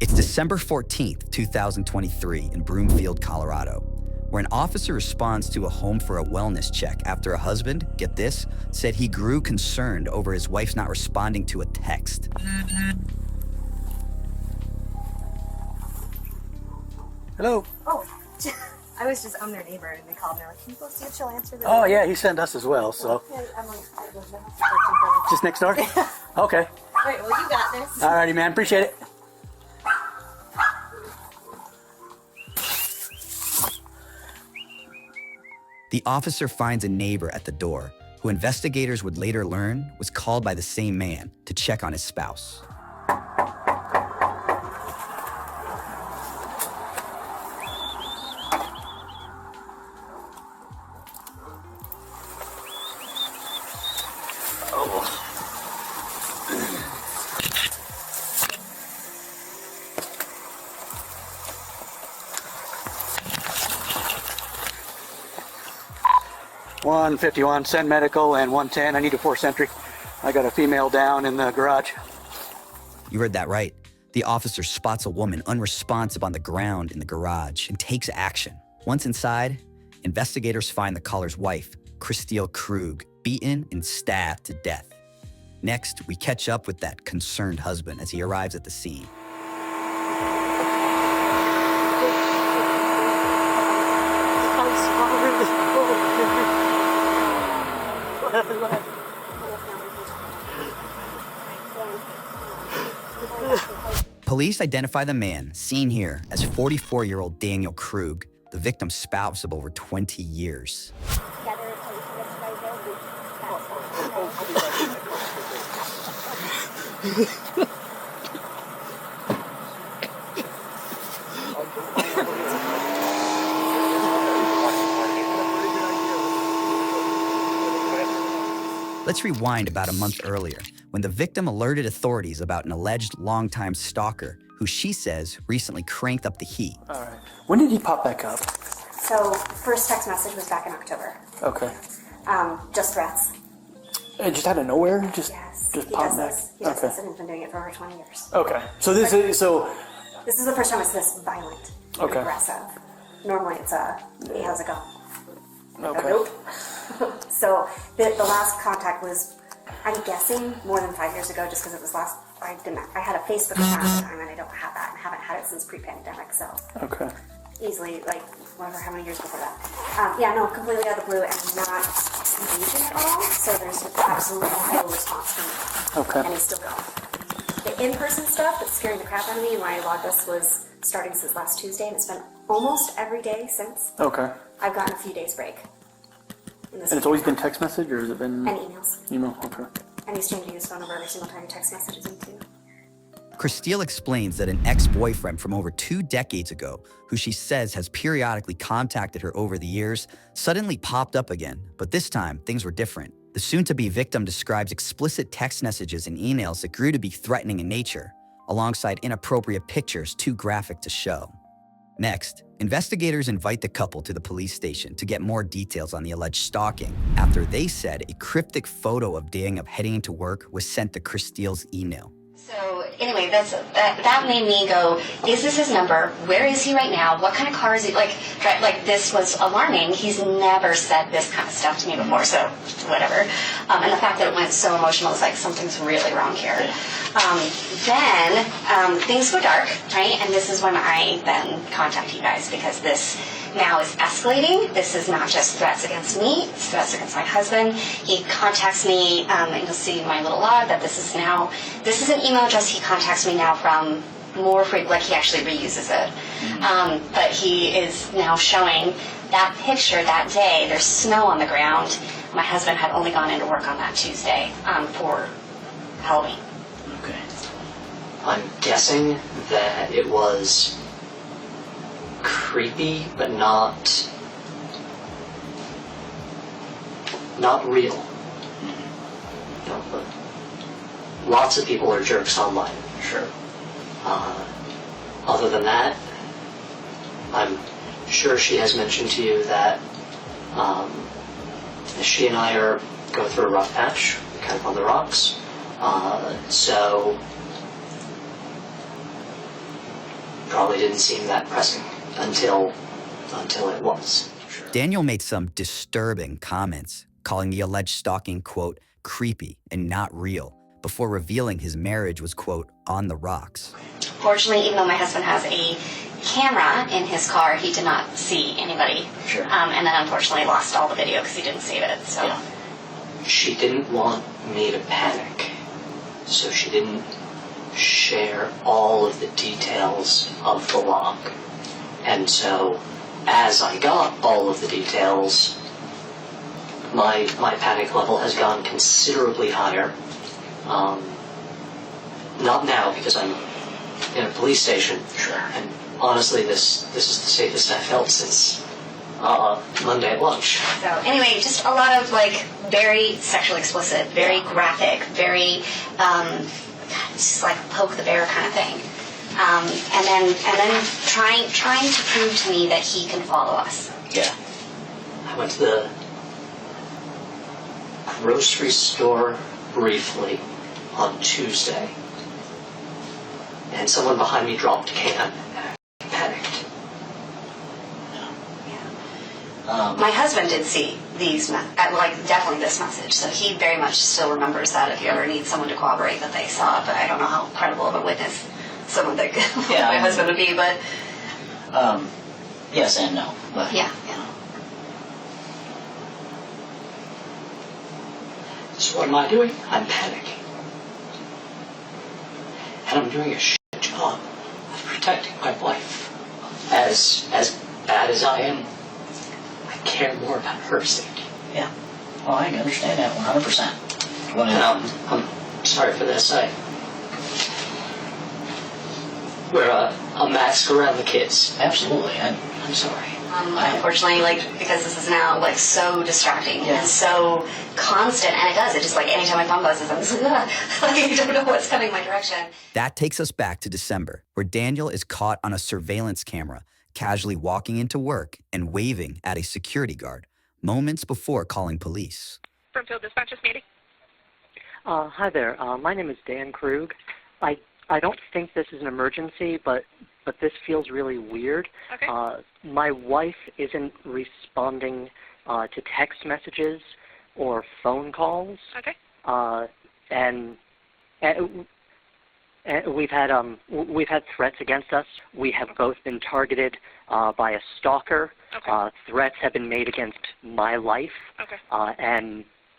It's December 14th, 2023 in Broomfield, Colorado, where an officer responds to a home for a wellness check after a husband, get this, said he grew concerned over his wife's not responding to a text. Hello. Oh, I was just, I'm their neighbor, and they called me. They're like, can you go see if she'll answer the Oh, yeah, he sent us as well, so. Yeah, I'm like, I don't know. Just next door? Okay. All right, well, you got this. Alrighty, man. Appreciate it. The officer finds a neighbor at the door, who investigators would later learn was called by the same man to check on his spouse. $151, send medical, and $110. I need a 4th Sentry. I got a female down in the garage. You heard that right. The officer spots a woman unresponsive on the ground in the garage and takes action. Once inside, investigators find the caller's wife, Christelle Krug, beaten and stabbed to death. Next, we catch up with that concerned husband as he arrives at the scene. Police identify the man, seen here, as 44-year-old Daniel Krug, the victim's spouse of over 20 years. Let's rewind about a month earlier, when the victim alerted authorities about an alleged longtime stalker who she says recently cranked up the heat. All right. When did he pop back up? So, first text message was back in October. Okay. Just threats. And just out of nowhere? Just He pop does back? this. He does Okay. this, and he's been doing it for over 20 years. Okay. So this is, so, This is the first time it's this violent and Okay. aggressive. Normally it's hey, how's it going? okay. Nope. So the last contact was, I'm guessing, more than 5 years ago, just because it was last. I had a Facebook account at the time, and I don't have that, and haven't had it since pre-pandemic. So Okay. easily, like, whatever, how many years before that? Yeah, no, completely out of the blue, and not engaging at all. So there's absolutely no response from me. Okay. And he's still going. The in-person stuff that's scaring the crap out of me, and why I logged this, was starting since last Tuesday, and it's been almost every day since. Okay. I've gotten a few days break. And it's always been text message, or has it been? And emails. Email, okay. And he's changing his phone number every single time he text messages me too. Christelle explains that an ex-boyfriend from over 2 decades ago, who she says has periodically contacted her over the years, suddenly popped up again. But this time, things were different. The soon-to-be victim describes explicit text messages and emails that grew to be threatening in nature, alongside inappropriate pictures too graphic to show. Next, investigators invite the couple to the police station to get more details on the alleged stalking after they said a cryptic photo of Daniel heading into work was sent to Christelle's email. So anyway, that made me go, is this his number? Where is he right now? What kind of car is he? Like this was alarming. He's never said this kind of stuff to me before, so whatever. And the fact that it went so emotional is like, something's really wrong here. Then things go dark, right? And this is when I then contact you guys, because this now is escalating. This is not just threats against me, it's threats against my husband. He contacts me, and you'll see in my little log that this is an email address he contacts me now from more frequently, like he actually reuses it. But he is now showing that picture that day. There's snow on the ground. My husband had only gone into work on that Tuesday for Halloween. Okay. I'm guessing that it was creepy, but not real. You know, but lots of people are jerks online, sure. Other than that, I'm sure she has mentioned to you that she and I go through a rough patch, kind of on the rocks. So probably didn't seem that pressing until it was. Daniel made some disturbing comments, calling the alleged stalking, quote, creepy and not real, before revealing his marriage was, quote, on the rocks. Fortunately, even though my husband has a camera in his car, he did not see anybody. Sure. And then unfortunately lost all the video because he didn't save it. So. Yeah. She didn't want me to panic, so she didn't share all of the details of the log. And so, as I got all of the details, my panic level has gone considerably higher. Not now, because I'm in a police station. Sure. And honestly, this is the safest I've felt since Monday at lunch. So anyway, just a lot of like very sexually explicit, very graphic, very just like poke the bear kind of thing. And then trying to prove to me that he can follow us. Yeah. I went to the grocery store briefly on Tuesday, and someone behind me dropped a can, and I panicked. My husband did see these, definitely this message, so he very much still remembers that if you ever need someone to corroborate that they saw it, but I don't know how credible of a witness someone that my husband would be, but... Yes and no, but... Yeah. So what am I doing? I'm panicking. And I'm doing a shit job of protecting my wife. As bad as I am, I care more about her safety. Yeah. Well, I can understand that 100%. And I'm sorry for this. I wear a mask around the kids. Absolutely. I'm sorry. Unfortunately, because this is now so distracting and so constant, and it just anytime my phone buzzes, I'm just I don't know what's coming my direction. That takes us back to December, where Daniel is caught on a surveillance camera, casually walking into work and waving at a security guard, moments before calling police. Brimfield Dispatchers meeting. Hi there. My name is Dan Krug. I don't think this is an emergency, but this feels really weird. Okay. My wife isn't responding to text messages or phone calls. Okay. And we've had threats against us. We have both been targeted by a stalker. Okay. Threats have been made against my life. Okay.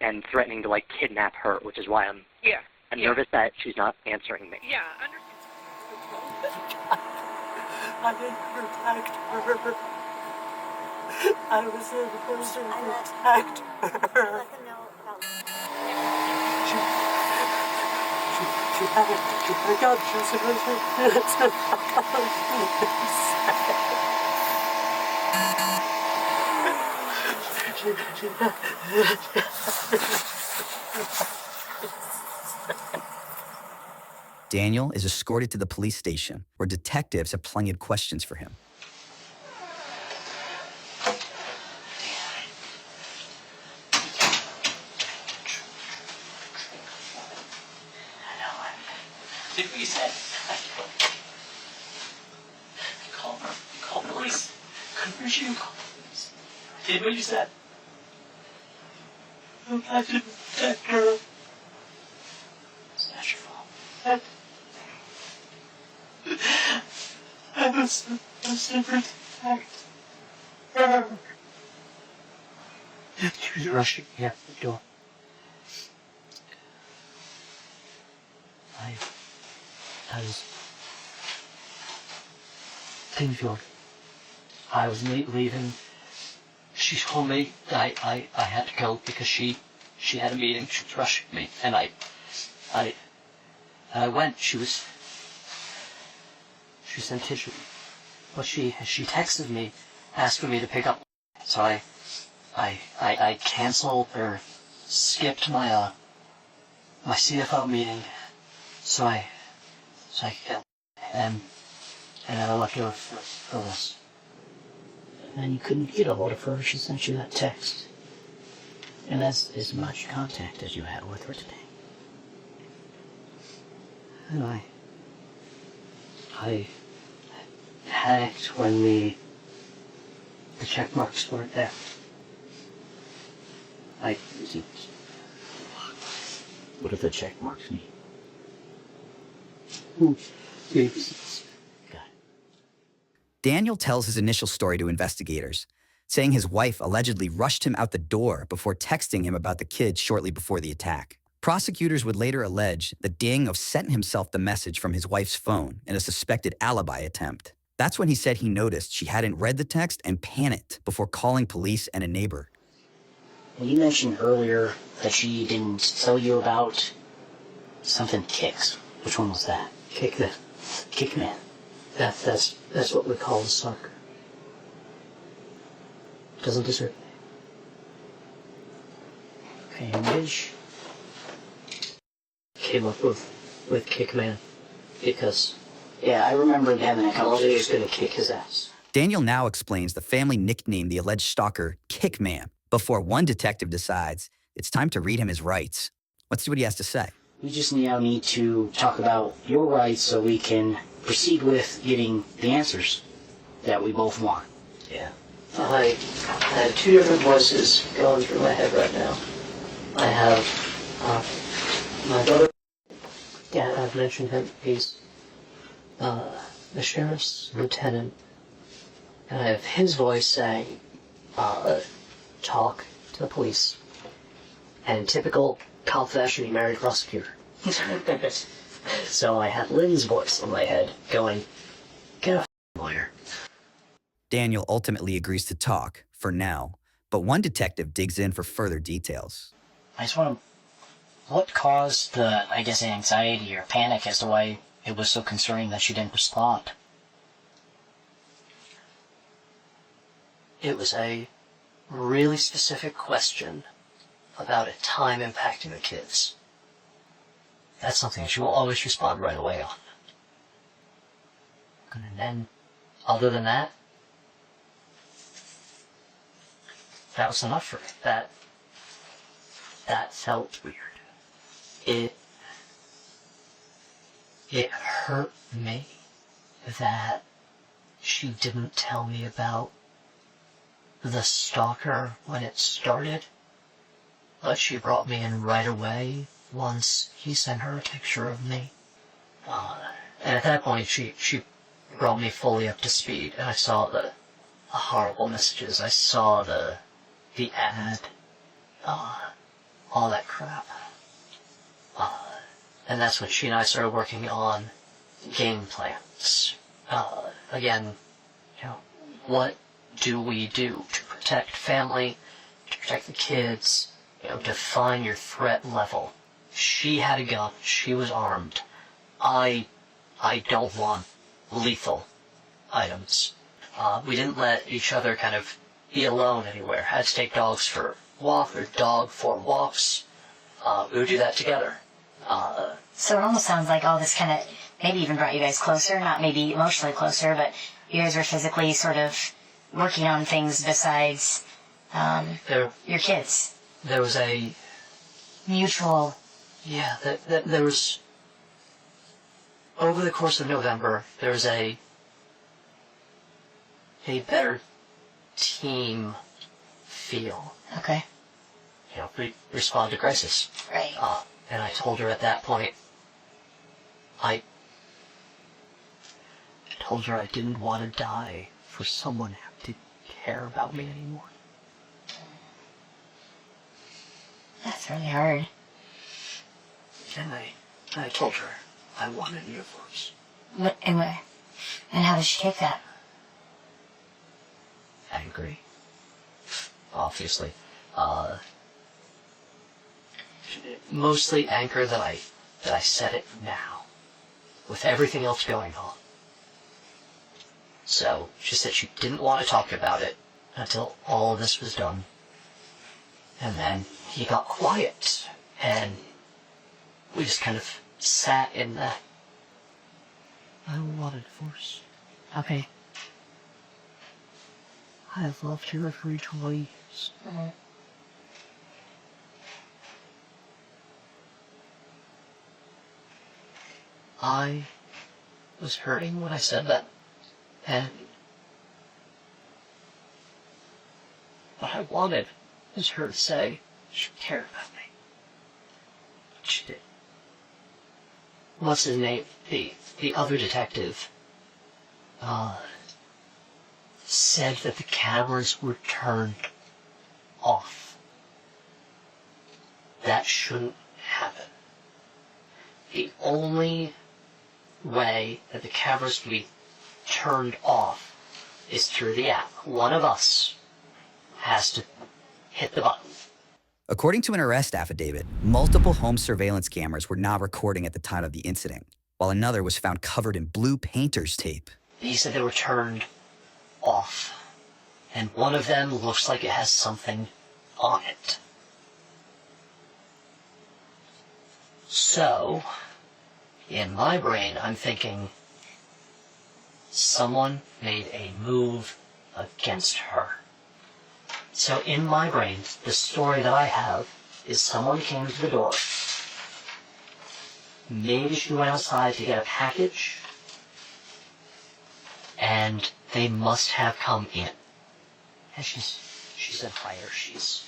And threatening to kidnap her, which is why I'm nervous that she's not answering me. Yeah, I didn't protect her. I was supposed to protect her. She had a gun. She was supposed Daniel is escorted to the police station, where detectives have plenty of questions for him. Did what you said. Call police. Couldn't you call police? Did what you said. I had to protect her. It's not your fault. I was supposed to protect her. She was rushing me out the door. I was Pinfield. I was leaving. She told me that I had to go because she had a meeting. She was rushing me, and I went. She sent tissue, but she texted me asking me to pick up. So I canceled or skipped my my CFO meeting. So I and I left her for this. And you couldn't get a hold of her. She sent you that text. And that's as much contact as you had with her today. And panicked when the check marks weren't there. What do the check marks mean? Daniel tells his initial story to investigators, saying his wife allegedly rushed him out the door before texting him about the kids shortly before the attack. Prosecutors would later allege that Daniel sent himself the message from his wife's phone in a suspected alibi attempt. That's when he said he noticed she hadn't read the text and panicked before calling police and a neighbor. Well, you mentioned earlier that she didn't tell you about something kicks. Which one was that? Kick man. That's what we call the sucker. Doesn't deserve that. Okay, and Midge came up with Kickman because, yeah, I remember having a couple days gonna kick his ass. Daniel now explains the family nicknamed the alleged stalker Kickman before one detective decides it's time to read him his rights. Let's see what he has to say. We just now need to talk about your rights so we can proceed with getting the answers that we both want. Yeah. I have two different voices going through my head right now. I have my brother. Yeah, I've mentioned him. He's the sheriff's lieutenant. And I have his voice saying, talk to the police. And in typical cop fashion, he married a prosecutor. So I had Lynn's voice in my head going, get a lawyer. Daniel ultimately agrees to talk, for now, but one detective digs in for further details. I just want to... What caused the, anxiety or panic as to why it was so concerning that she didn't respond? It was a really specific question about a time impacting the kids. That's something she will always respond right away on. And then, other than that, that was enough for me. That felt weird. It hurt me that she didn't tell me about the stalker when it started, but she brought me in right away once he sent her a picture of me. And at that point, she brought me fully up to speed, and I saw the horrible messages. I saw the ad, all that crap. And that's when she and I started working on game plans. Again, what do we do to protect family, to protect the kids, define your threat level. She had a gun, she was armed. I don't want lethal items. We didn't let each other kind of be alone anywhere. Had to take dogs for a walk or dog for walks. We would do that together. So it almost sounds like all this kind of maybe even brought you guys closer, not maybe emotionally closer, but you guys were physically sort of working on things besides your kids. There was a... Mutual... Yeah, there was... Over the course of November, there was a better team feel. Okay. We respond to crisis. Right. And I told her at that point, I told her I didn't want to die for someone who didn't care about me anymore. That's really hard. And I told her I wanted a divorce. And how does she take that? Angry. Obviously. Mostly anger that I said it now, with everything else going on. So, she said she didn't want to talk about it until all of this was done. And then he got quiet, and we just kind of sat in that. I want a divorce. Okay. I have loved you for 20 years. Mm-hmm. I was hurting when I said that. And what I wanted was her to say she cared about me. She did. What's his name? The other detective, said that the cameras were turned off. That shouldn't happen. The only way that the cameras can be turned off is through the app. One of us has to hit the button. According to an arrest affidavit, multiple home surveillance cameras were not recording at the time of the incident, while another was found covered in blue painter's tape. He said they were turned off, and one of them looks like it has something on it. So, in my brain, I'm thinking someone made a move against her. So in my brain, the story that I have is someone came to the door. Maybe she went outside to get a package, and they must have come in. And she's a fighter. She's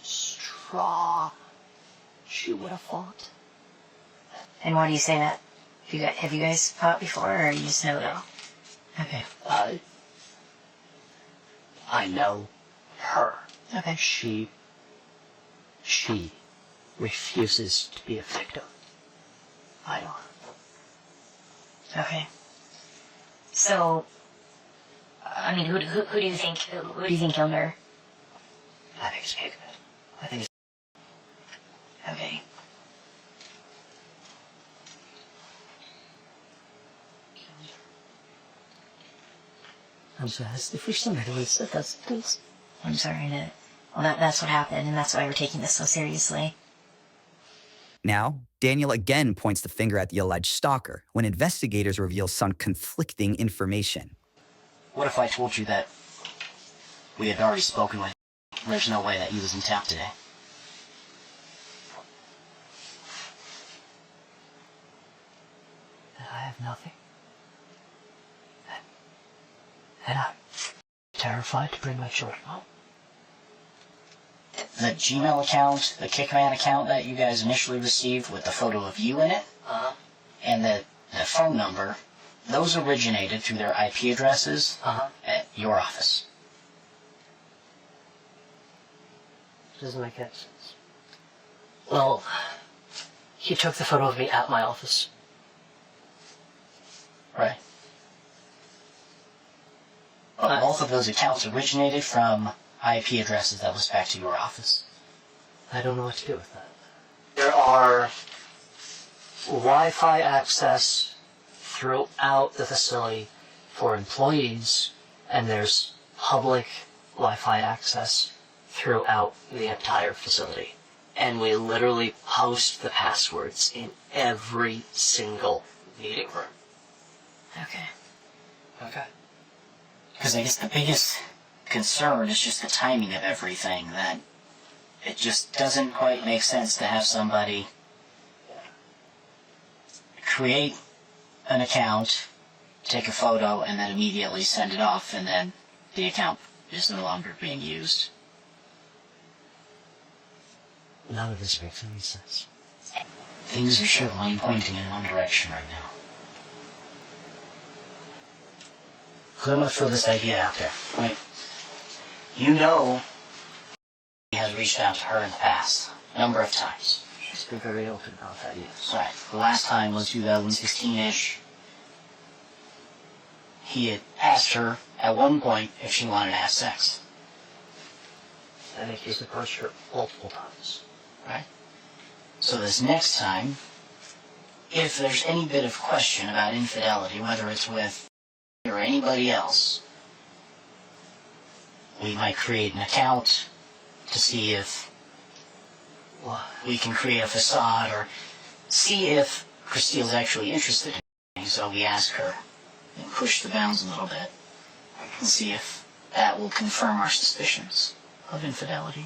strong. She would have fought. And why do you say that? Have you guys fought before, or you just know that? Okay. I know her. Okay. She refuses to be a victim. I know her. Okay. So, I mean, who do you think killed her? I think it's Piglet. I think it's... Okay. I'm sorry, that's the first time I really said that. I'm sorry to... Well, that's what happened, and that's why we're taking this so seriously. Now, Daniel again points the finger at the alleged stalker when investigators reveal some conflicting information. What if I told you that we had already spoken with him? There's no way that he was in town today. I have nothing. And I'm terrified to bring my children home. The Gmail account, the Kickman account that you guys initially received with the photo of you in it, and the phone number, those originated through their IP addresses at your office. Doesn't make any sense. Well, he took the photo of me at my office. Right. But both of those accounts originated from IP addresses that was back to your office. I don't know what to do with that. There are Wi-Fi access throughout the facility for employees, and there's public Wi-Fi access throughout the entire facility. And we literally post the passwords in every single meeting room. Okay. Okay. Because I guess the biggest concern is just the timing of everything, that it just doesn't quite make sense to have somebody create an account, take a photo, and then immediately send it off, and then the account is no longer being used. None of this makes any sense. Things are certainly pointing in one direction right now. So I'm going to throw this idea out there. Right? You know he has reached out to her in the past, a number of times. She's been very open about that, yes. Right. The last time was 2016-ish. He had asked her at one point if she wanted to have sex. I think he's approached her multiple times. Right? So this next time, if there's any bit of question about infidelity, whether it's with or anybody else, we might create an account to see if we can create a facade or see if Christine's actually interested in me. So we ask her and push the bounds a little bit and see if that will confirm our suspicions of infidelity.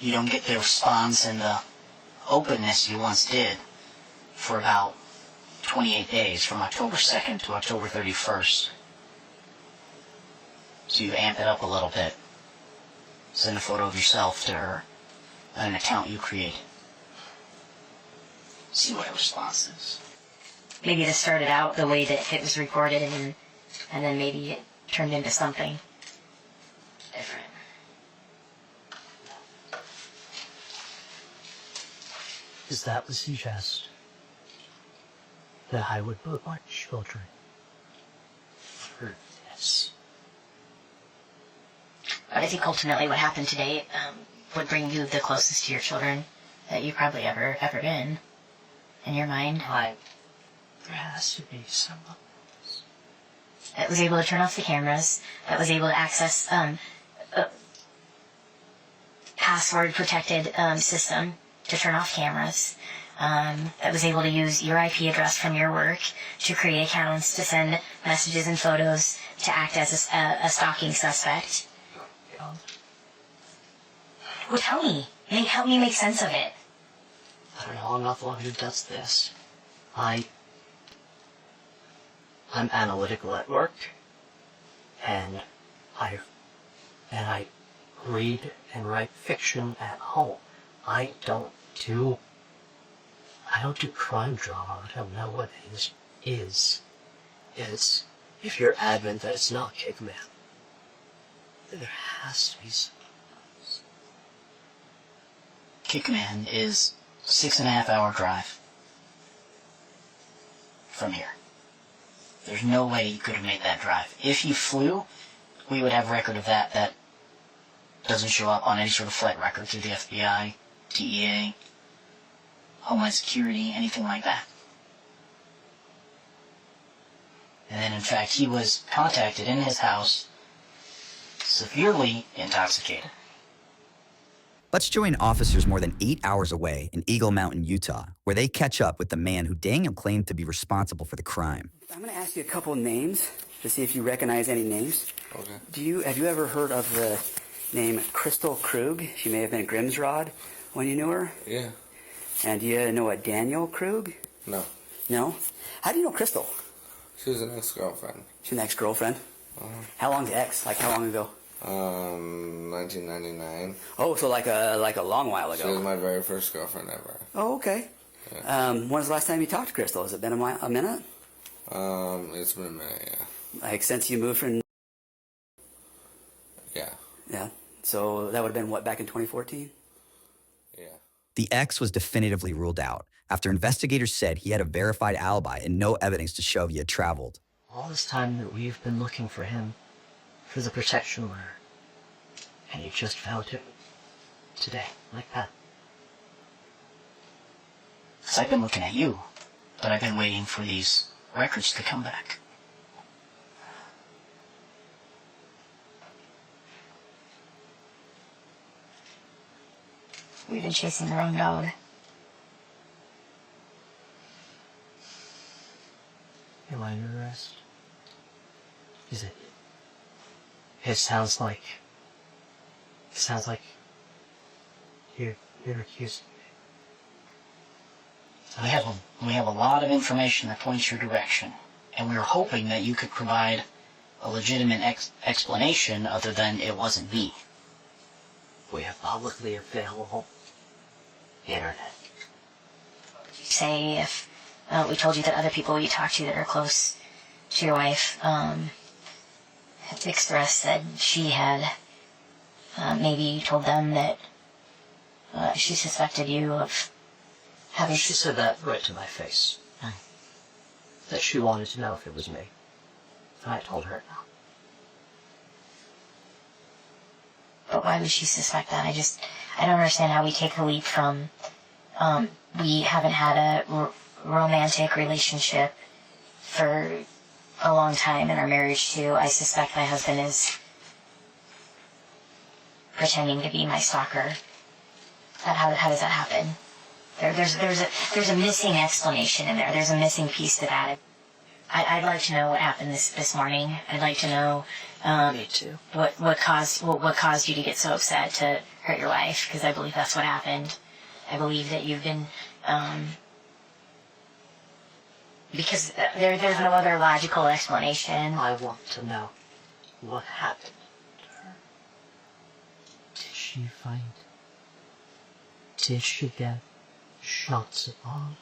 You don't get the response and the openness you once did for about 28 days, from October 2nd to October 31st. So you amp it up a little bit. Send a photo of yourself to her, an account you create. See what her response is. Maybe this started out the way that it was recorded, and then maybe it turned into something different. Is that to suggest that I would put my children through this? But I think ultimately what happened today would bring you the closest to your children that you've probably ever been in your mind. There has to be someone else. That was able to turn off the cameras, that was able to access a password-protected system to turn off cameras, that was able to use your IP address from your work to create accounts, to send messages and photos, to act as a stalking suspect. Well, tell me. Help me make sense of it. I don't know, I'm not the one who does this. I'm analytical at work, and I read and write fiction at home. I don't do crime drama. I don't know what it is. If you're adamant that it's not Kickman, then there has to be something else. Kickman is 6.5 hour drive from here. There's no way you could have made that drive. If you flew, we would have record of that. That doesn't show up on any sort of flight record through the FBI, DEA, Homeland Security, anything like that. And then, in fact, he was contacted in his house, severely intoxicated. Let's join officers more than 8 hours away in Eagle Mountain, Utah, where they catch up with the man who Daniel claimed to be responsible for the crime. I'm going to ask you a couple names to see if you recognize any names. Okay. Have you ever heard of the name Crystal Krug? She may have been Grimsrod when you knew her. Yeah. And do you know a Daniel Krug? No. No? How do you know Crystal? She was an ex-girlfriend. She's an ex-girlfriend? How long's ex? Like how long ago? 1999. Oh, so like a long while ago. She was my very first girlfriend ever. Oh, okay. Yeah. When was the last time you talked to Crystal? Has it been a minute? It's been a minute, yeah. Like since you moved from... Yeah. Yeah. So that would have been, what, back in 2014? Yeah. The ex was definitively ruled out after investigators said he had a verified alibi and no evidence to show he had traveled. All this time that we've been looking for him, for the protection order, and you just found him today, like that. 'Cause I've been looking at you, but I've been waiting for these records to come back. We've been chasing the wrong dog. Am I under arrest? Is it? It sounds like you're accusing me. We have a lot of information that points your direction, and we were hoping that you could provide a legitimate explanation other than it wasn't me. We have publicly available internet. Say if we told you that other people you talk to that are close to your wife had expressed that she had maybe told them that she suspected you of having... She said that right to my face. That she wanted to know if it was me. And I told her no. But why would she suspect that? I don't understand how we take the leap from we haven't had a romantic relationship for a long time in our marriage to I suspect my husband is pretending to be my stalker. How does that happen? There's a missing explanation in there. There's a missing piece to that. I'd like to know what happened this morning. I'd like to know Me too. what caused you to get so upset to hurt your wife, because I believe that's what happened. I believe that you've been, because there's no other logical explanation. I want to know what happened to her. Did she find? Did she get shots above?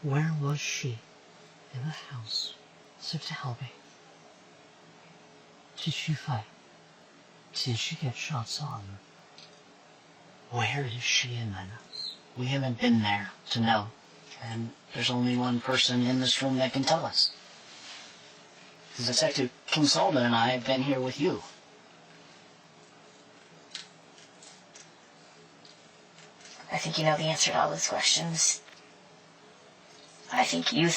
Where was she in the house? So tell me. Did she fight? Did she get shots on her? Where is she in the house? We haven't been there to know. And there's only one person in this room that can tell us. Detective King Solomon and I have been here with you. I think you know the answer to all those questions. I think you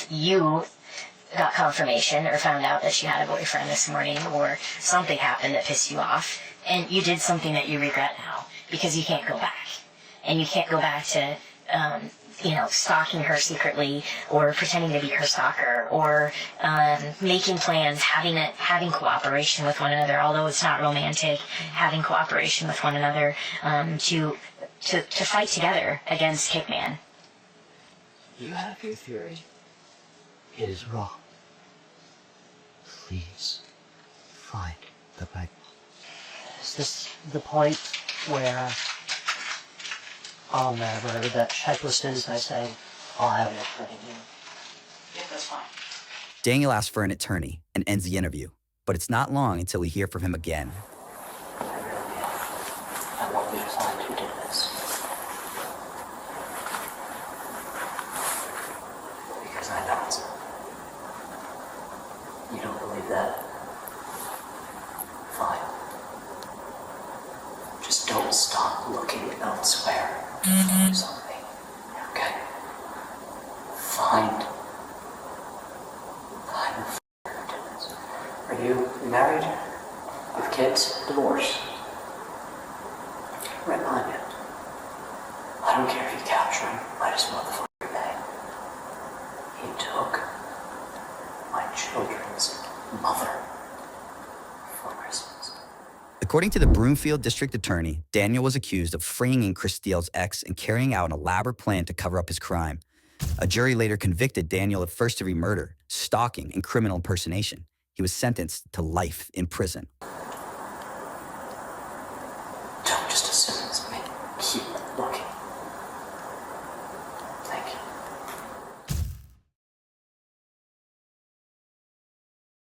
got confirmation or found out that she had a boyfriend this morning, or something happened that pissed you off, and you did something that you regret now because you can't go back. And you can't go back to, stalking her secretly, or pretending to be her stalker, or making plans, having cooperation with one another, although it's not romantic, having cooperation with one another to fight together against Kickman. You have your theory. It is wrong. Please, find the Bible. Is this the point where, whatever that checklist is, I say, I'll have it for you? Yeah, that's fine. Daniel asks for an attorney and ends the interview, but it's not long until we hear from him again. I want you to find who did this. Because I know it's. You don't believe that? Fine. Just don't stop looking elsewhere for something, okay? Find who did this. Are you married? With kids? Divorced? Right behind you. I don't care if you capture him. I just motherfucker bang. He took my children's mother for Christmas. According to the Broomfield District Attorney, Daniel was accused of freeing Chris Steele's ex and carrying out an elaborate plan to cover up his crime. A jury later convicted Daniel of first-degree murder, stalking, and criminal impersonation. He was sentenced to life in prison.